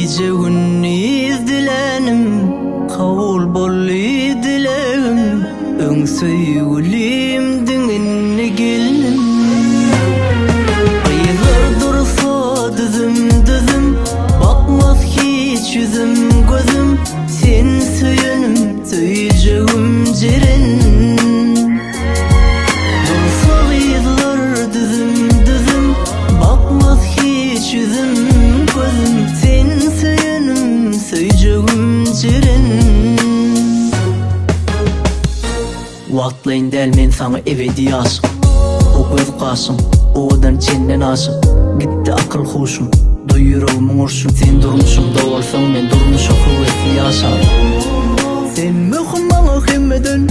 Gece gündüz dilenim, kabul bolly dilegim. Öňsüýgülim diňine geldim. Aylar dursa düzüm, bakmaz hiç yüzüm gözüm. Sen söyünüm, söýjegim jeren. Dursa aylar düzüm, bakmaz hiç yüzüm gözüm. Sen söyünüm, söýjegim jeren. Wagtlaýyn däl men saňa ebedi ýaşyk. O göz gaşym, o odan çenden aşyk. Gitdi akyl huşum, duýuragym urşum. Sen durmuşymda bolsaň men durmuşa howetli ýaşar. Sen möhüm maňa hemmeden,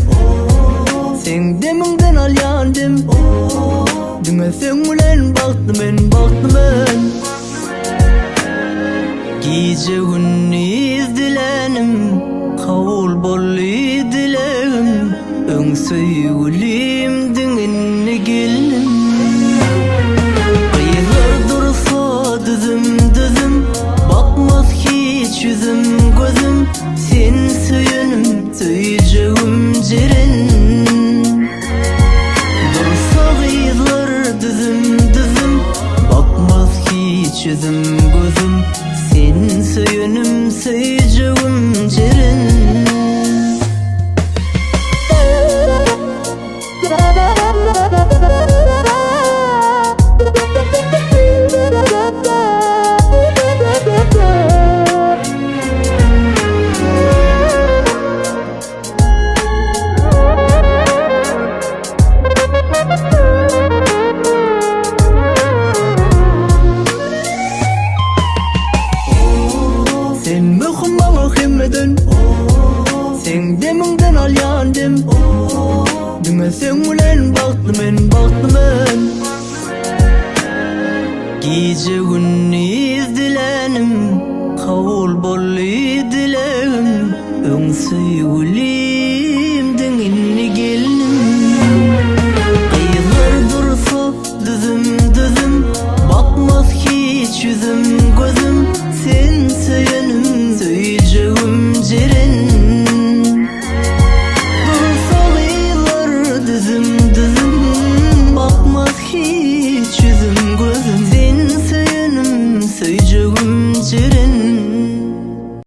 sen demiňden alýandym. Diňe sen bilen bagtly men. Gece gündüz dilenim, kabul bolly dilegim. Öňsüýgülim diňine geldim. Aylar dursa düzüm, bakmaz hiç yüzüm gözüm. Sen söyünüm, söýjegim jeren. Dursa aylar düzüm, bakmaz hiç yüzüm gözüm. Sen söyünüm, söýjegim jeren. Sen möhüm maňa hemmeden, sen demiňden alýandym. Diňe sen bilen bagtly men. Gece gündüz